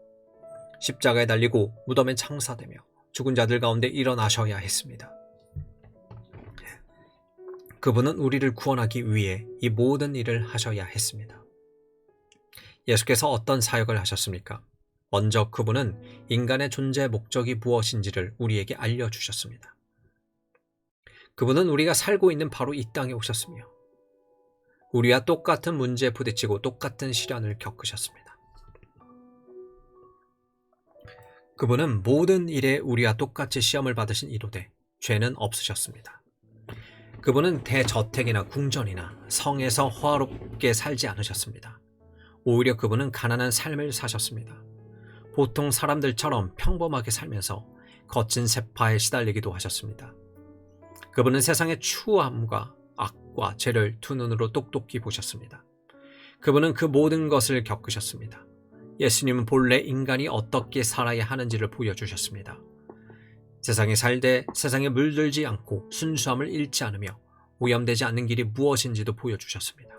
십자가에 달리고 무덤에 창사되며 죽은 자들 가운데 일어나셔야 했습니다. 그분은 우리를 구원하기 위해 이 모든 일을 하셔야 했습니다. 예수께서 어떤 사역을 하셨습니까? 먼저 그분은 인간의 존재 목적이 무엇인지를 우리에게 알려주셨습니다. 그분은 우리가 살고 있는 바로 이 땅에 오셨으며 우리와 똑같은 문제에 부딪히고 똑같은 시련을 겪으셨습니다. 그분은 모든 일에 우리와 똑같이 시험을 받으신 이로되 죄는 없으셨습니다. 그분은 대저택이나 궁전이나 성에서 호화롭게 살지 않으셨습니다. 오히려 그분은 가난한 삶을 사셨습니다. 보통 사람들처럼 평범하게 살면서 거친 세파에 시달리기도 하셨습니다. 그분은 세상의 추함과 악과 죄를 두 눈으로 똑똑히 보셨습니다. 그분은 그 모든 것을 겪으셨습니다. 예수님은 본래 인간이 어떻게 살아야 하는지를 보여주셨습니다. 세상에 살되 세상에 물들지 않고 순수함을 잃지 않으며 오염되지 않는 길이 무엇인지도 보여주셨습니다.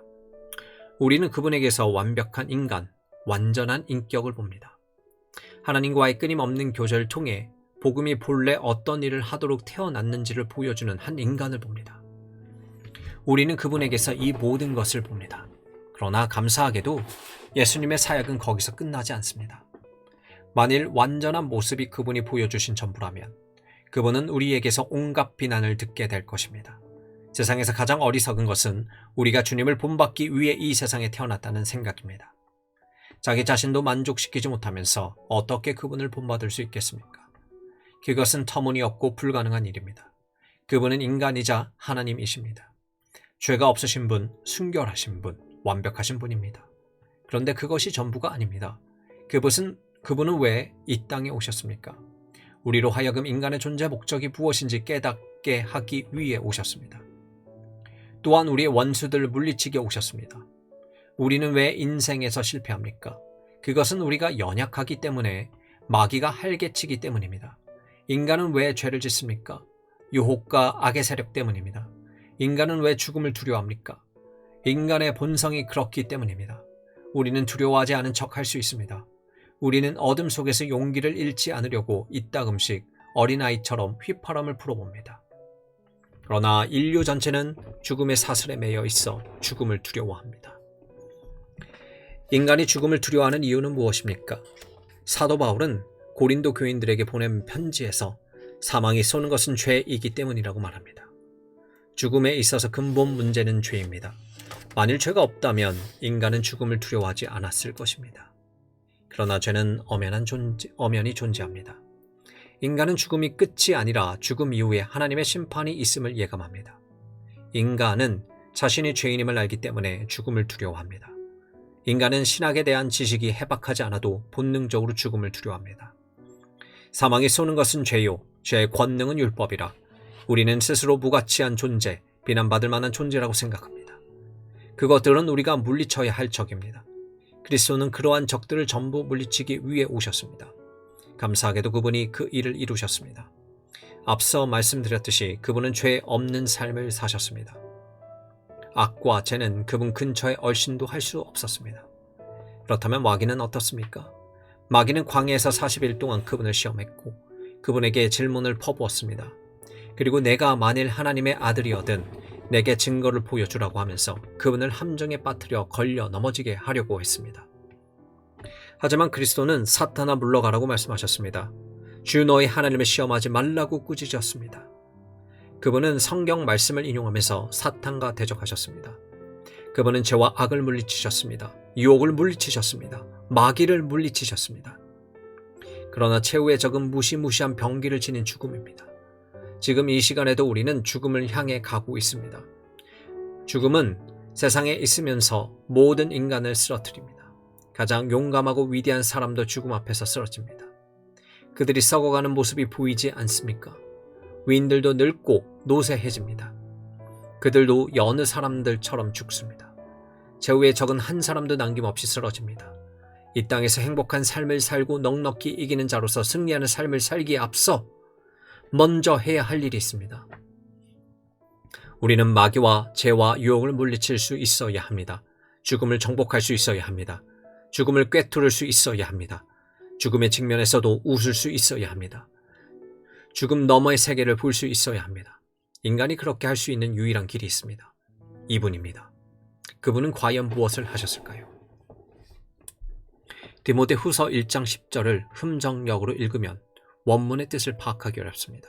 우리는 그분에게서 완벽한 인간, 완전한 인격을 봅니다. 하나님과의 끊임없는 교제를 통해 복음이 본래 어떤 일을 하도록 태어났는지를 보여주는 한 인간을 봅니다. 우리는 그분에게서 이 모든 것을 봅니다. 그러나 감사하게도 예수님의 사역은 거기서 끝나지 않습니다. 만일 완전한 모습이 그분이 보여주신 전부라면 그분은 우리에게서 온갖 비난을 듣게 될 것입니다. 세상에서 가장 어리석은 것은 우리가 주님을 본받기 위해 이 세상에 태어났다는 생각입니다. 자기 자신도 만족시키지 못하면서 어떻게 그분을 본받을 수 있겠습니까? 그것은 터무니없고 불가능한 일입니다. 그분은 인간이자 하나님이십니다. 죄가 없으신 분, 순결하신 분, 완벽하신 분입니다. 그런데 그것이 전부가 아닙니다. 그분은 왜 이 땅에 오셨습니까? 우리로 하여금 인간의 존재 목적이 무엇인지 깨닫게 하기 위해 오셨습니다. 또한 우리의 원수들을 물리치게 오셨습니다. 우리는 왜 인생에서 실패합니까? 그것은 우리가 연약하기 때문에, 마귀가 활개치기 때문입니다. 인간은 왜 죄를 짓습니까? 유혹과 악의 세력 때문입니다. 인간은 왜 죽음을 두려워합니까? 인간의 본성이 그렇기 때문입니다. 우리는 두려워하지 않은 척 할 수 있습니다. 우리는 어둠 속에서 용기를 잃지 않으려고 이따금씩 어린아이처럼 휘파람을 불어봅니다. 그러나 인류 전체는 죽음의 사슬에 매여 있어 죽음을 두려워합니다. 인간이 죽음을 두려워하는 이유는 무엇입니까? 사도 바울은 고린도 교인들에게 보낸 편지에서 사망이 쏘는 것은 죄이기 때문이라고 말합니다. 죽음에 있어서 근본 문제는 죄입니다. 만일 죄가 없다면 인간은 죽음을 두려워하지 않았을 것입니다. 그러나 죄는 엄연히 존재합니다. 인간은 죽음이 끝이 아니라 죽음 이후에 하나님의 심판이 있음을 예감합니다. 인간은 자신이 죄인임을 알기 때문에 죽음을 두려워합니다. 인간은 신학에 대한 지식이 해박하지 않아도 본능적으로 죽음을 두려워합니다. 사망이 쏘는 것은 죄요, 죄의 권능은 율법이라 우리는 스스로 무가치한 존재, 비난받을 만한 존재라고 생각합니다. 그것들은 우리가 물리쳐야 할 적입니다. 그리스도는 그러한 적들을 전부 물리치기 위해 오셨습니다. 감사하게도 그분이 그 일을 이루셨습니다. 앞서 말씀드렸듯이 그분은 죄 없는 삶을 사셨습니다. 악과 죄는 그분 근처에 얼씬도 할 수 없었습니다. 그렇다면 마귀는 어떻습니까? 마귀는 광야에서 40일 동안 그분을 시험했고 그분에게 질문을 퍼부었습니다. 그리고 내가 만일 하나님의 아들이거든 내게 증거를 보여주라고 하면서 그분을 함정에 빠뜨려 걸려 넘어지게 하려고 했습니다. 하지만 그리스도는 사탄아 물러가라고 말씀하셨습니다. 주 너희 하나님을 시험하지 말라고 꾸짖었습니다. 그분은 성경 말씀을 인용하면서 사탄과 대적하셨습니다. 그분은 죄와 악을 물리치셨습니다. 유혹을 물리치셨습니다. 마귀를 물리치셨습니다. 그러나 최후의 적은 무시무시한 병기를 지닌 죽음입니다. 지금 이 시간에도 우리는 죽음을 향해 가고 있습니다. 죽음은 세상에 있으면서 모든 인간을 쓰러뜨립니다. 가장 용감하고 위대한 사람도 죽음 앞에서 쓰러집니다. 그들이 썩어가는 모습이 보이지 않습니까? 위인들도 늙고 노쇠해집니다. 그들도 여느 사람들처럼 죽습니다. 최후의 적은 한 사람도 남김없이 쓰러집니다. 이 땅에서 행복한 삶을 살고 넉넉히 이기는 자로서 승리하는 삶을 살기에 앞서 먼저 해야 할 일이 있습니다. 우리는 마귀와 죄와 유혹을 물리칠 수 있어야 합니다. 죽음을 정복할 수 있어야 합니다. 죽음을 꿰뚫을 수 있어야 합니다. 죽음의 직면에서도 웃을 수 있어야 합니다. 죽음 너머의 세계를 볼 수 있어야 합니다. 인간이 그렇게 할 수 있는 유일한 길이 있습니다. 이분입니다. 그분은 과연 무엇을 하셨을까요? 디모데후서 1장 10절을 흠정역으로 읽으면 원문의 뜻을 파악하기 어렵습니다.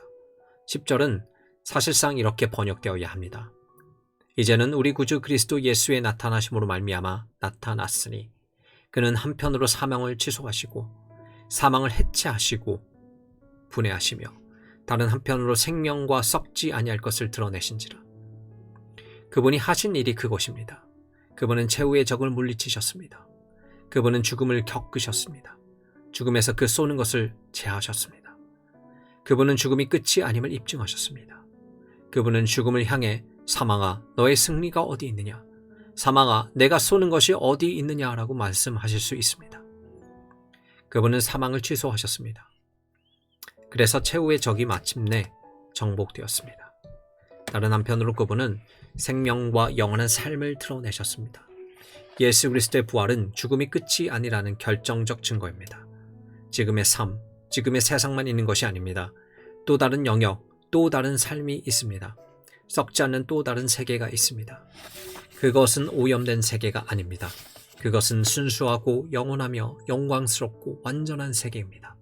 10절은 사실상 이렇게 번역되어야 합니다. 이제는 우리 구주 그리스도 예수의 나타나심으로 말미암아 나타났으니 그는 한편으로 사망을 취소하시고 사망을 해체하시고 분해하시며 다른 한편으로 생명과 썩지 아니할 것을 드러내신지라. 그분이 하신 일이 그것입니다. 그분은 최후의 적을 물리치셨습니다. 그분은 죽음을 겪으셨습니다. 죽음에서 그 쏘는 것을 제하셨습니다. 그분은 죽음이 끝이 아님을 입증하셨습니다. 그분은 죽음을 향해 사망아 너의 승리가 어디 있느냐, 사망아 내가 쏘는 것이 어디 있느냐라고 말씀하실 수 있습니다. 그분은 사망을 취소하셨습니다. 그래서 최후의 적이 마침내 정복되었습니다. 다른 한편으로 그분은 생명과 영원한 삶을 드러내셨습니다. 예수 그리스도의 부활은 죽음이 끝이 아니라는 결정적 증거입니다. 지금의 삶, 지금의 세상만 있는 것이 아닙니다. 또 다른 영역, 또 다른 삶이 있습니다. 썩지 않는 또 다른 세계가 있습니다. 그것은 오염된 세계가 아닙니다. 그것은 순수하고 영원하며 영광스럽고 완전한 세계입니다.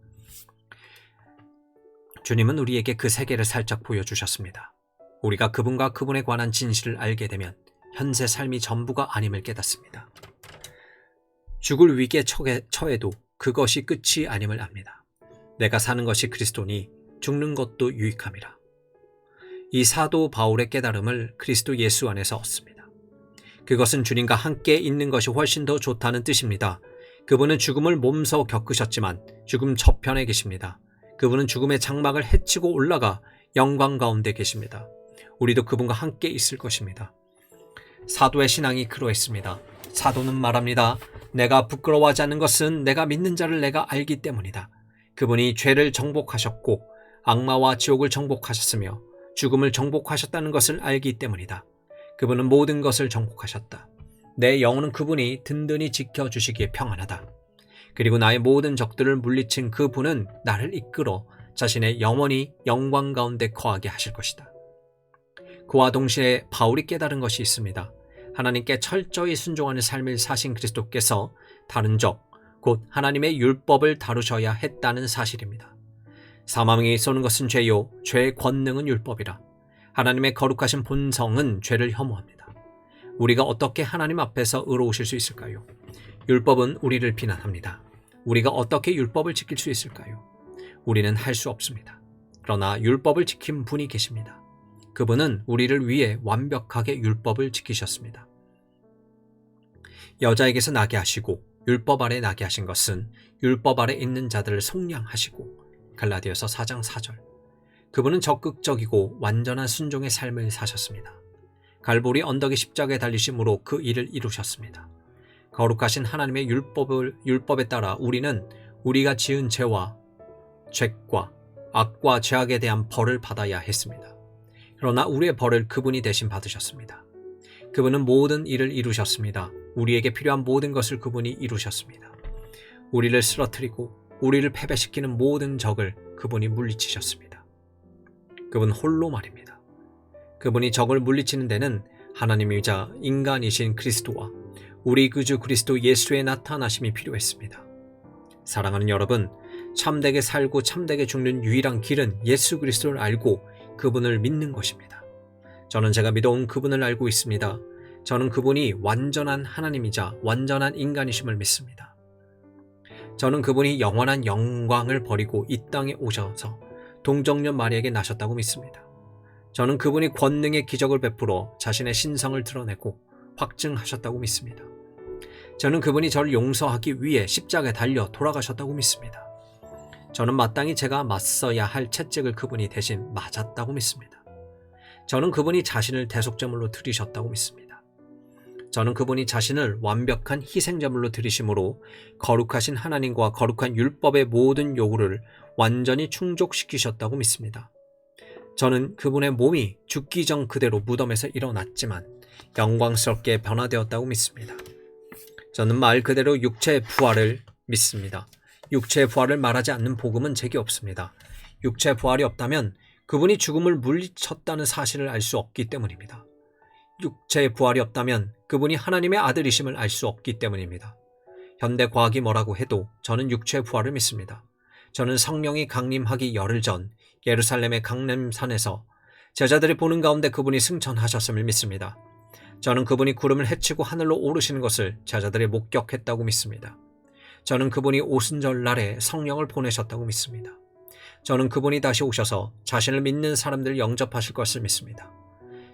주님은 우리에게 그 세계를 살짝 보여주셨습니다. 우리가 그분과 그분에 관한 진실을 알게 되면 현세 삶이 전부가 아님을 깨닫습니다. 죽을 위기에 처해도 그것이 끝이 아님을 압니다. 내가 사는 것이 그리스도니 죽는 것도 유익함이라. 이 사도 바울의 깨달음을 그리스도 예수 안에서 얻습니다. 그것은 주님과 함께 있는 것이 훨씬 더 좋다는 뜻입니다. 그분은 죽음을 몸소 겪으셨지만 죽음 저편에 계십니다. 그분은 죽음의 장막을 헤치고 올라가 영광 가운데 계십니다. 우리도 그분과 함께 있을 것입니다. 사도의 신앙이 그러했습니다. 사도는 말합니다. 내가 부끄러워하지 않는 것은 내가 믿는 자를 내가 알기 때문이다. 그분이 죄를 정복하셨고 악마와 지옥을 정복하셨으며 죽음을 정복하셨다는 것을 알기 때문이다. 그분은 모든 것을 정복하셨다. 내 영혼은 그분이 든든히 지켜주시기에 평안하다. 그리고 나의 모든 적들을 물리친 그분은 나를 이끌어 자신의 영원히 영광 가운데 거하게 하실 것이다. 그와 동시에 바울이 깨달은 것이 있습니다. 하나님께 철저히 순종하는 삶을 사신 그리스도께서 다른 적, 곧 하나님의 율법을 다루셔야 했다는 사실입니다. 사망이 쏘는 것은 죄요, 죄의 권능은 율법이라. 하나님의 거룩하신 본성은 죄를 혐오합니다. 우리가 어떻게 하나님 앞에서 의로우실 수 있을까요? 율법은 우리를 비난합니다. 우리가 어떻게 율법을 지킬 수 있을까요? 우리는 할 수 없습니다. 그러나 율법을 지킨 분이 계십니다. 그분은 우리를 위해 완벽하게 율법을 지키셨습니다. 여자에게서 나게 하시고 율법 아래 나게 하신 것은 율법 아래 있는 자들을 속량하시고 갈라디아서 4장 4절. 그분은 적극적이고 완전한 순종의 삶을 사셨습니다. 갈보리 언덕의 십자가에 달리심으로 그 일을 이루셨습니다. 거룩하신 하나님의 율법에 따라 우리는 우리가 지은 죄와 죄과 악과 죄악에 대한 벌을 받아야 했습니다. 그러나 우리의 벌을 그분이 대신 받으셨습니다. 그분은 모든 일을 이루셨습니다. 우리에게 필요한 모든 것을 그분이 이루셨습니다. 우리를 쓰러뜨리고 우리를 패배시키는 모든 적을 그분이 물리치셨습니다. 그분 홀로 말입니다. 그분이 적을 물리치는 데는 하나님이자 인간이신 그리스도와 우리 구주 그리스도 예수의 나타나심이 필요했습니다. 사랑하는 여러분, 참되게 살고 참되게 죽는 유일한 길은 예수 그리스도를 알고 그분을 믿는 것입니다. 저는 제가 믿어온 그분을 알고 있습니다. 저는 그분이 완전한 하나님이자 완전한 인간이심을 믿습니다. 저는 그분이 영원한 영광을 버리고 이 땅에 오셔서 동정녀 마리에게 나셨다고 믿습니다. 저는 그분이 권능의 기적을 베풀어 자신의 신성을 드러내고 확증하셨다고 믿습니다. 저는 그분이 저를 용서하기 위해 십자가에 달려 돌아가셨다고 믿습니다. 저는 마땅히 제가 맞서야 할 채찍을 그분이 대신 맞았다고 믿습니다. 저는 그분이 자신을 대속제물로 드리셨다고 믿습니다. 저는 그분이 자신을 완벽한 희생제물로 드리심으로 거룩하신 하나님과 거룩한 율법의 모든 요구를 완전히 충족시키셨다고 믿습니다. 저는 그분의 몸이 죽기 전 그대로 무덤에서 일어났지만 영광스럽게 변화되었다고 믿습니다. 저는 말 그대로 육체의 부활을 믿습니다. 육체의 부활을 말하지 않는 복음은 제게 없습니다. 육체의 부활이 없다면 그분이 죽음을 물리쳤다는 사실을 알 수 없기 때문입니다. 육체의 부활이 없다면 그분이 하나님의 아들이심을 알 수 없기 때문입니다. 현대 과학이 뭐라고 해도 저는 육체의 부활을 믿습니다. 저는 성령이 강림하기 열흘 전 예루살렘의 강림산에서 제자들이 보는 가운데 그분이 승천하셨음을 믿습니다. 저는 그분이 구름을 헤치고 하늘로 오르시는 것을 제자들이 목격했다고 믿습니다. 저는 그분이 오순절 날에 성령을 보내셨다고 믿습니다. 저는 그분이 다시 오셔서 자신을 믿는 사람들을 영접하실 것을 믿습니다.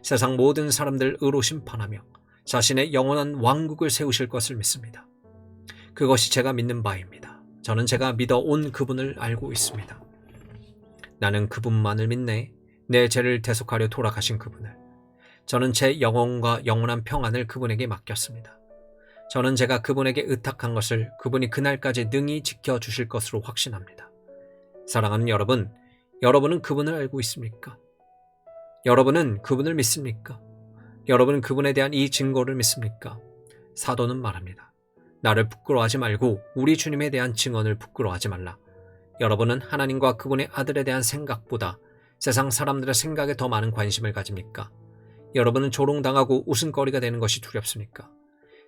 세상 모든 사람들을 의로 심판하며 자신의 영원한 왕국을 세우실 것을 믿습니다. 그것이 제가 믿는 바입니다. 저는 제가 믿어온 그분을 알고 있습니다. 나는 그분만을 믿네. 내 죄를 대속하려 돌아가신 그분을. 저는 제 영혼과 영원한 평안을 그분에게 맡겼습니다. 저는 제가 그분에게 의탁한 것을 그분이 그날까지 능히 지켜주실 것으로 확신합니다. 사랑하는 여러분, 여러분은 그분을 알고 있습니까? 여러분은 그분을 믿습니까? 여러분은 그분에 대한 이 증거를 믿습니까? 사도는 말합니다. 나를 부끄러워하지 말고 우리 주님에 대한 증언을 부끄러워하지 말라. 여러분은 하나님과 그분의 아들에 대한 생각보다 세상 사람들의 생각에 더 많은 관심을 가집니까? 여러분은 조롱당하고 웃음거리가 되는 것이 두렵습니까?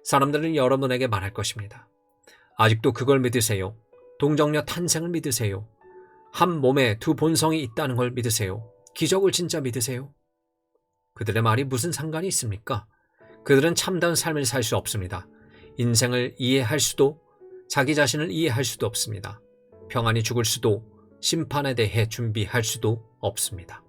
사람들은 여러분에게 말할 것입니다. 아직도 그걸 믿으세요? 동정녀 탄생을 믿으세요? 한 몸에 두 본성이 있다는 걸 믿으세요? 기적을 진짜 믿으세요? 그들의 말이 무슨 상관이 있습니까? 그들은 참다운 삶을 살 수 없습니다. 인생을 이해할 수도 자기 자신을 이해할 수도 없습니다. 평안히 죽을 수도 심판에 대해 준비할 수도 없습니다.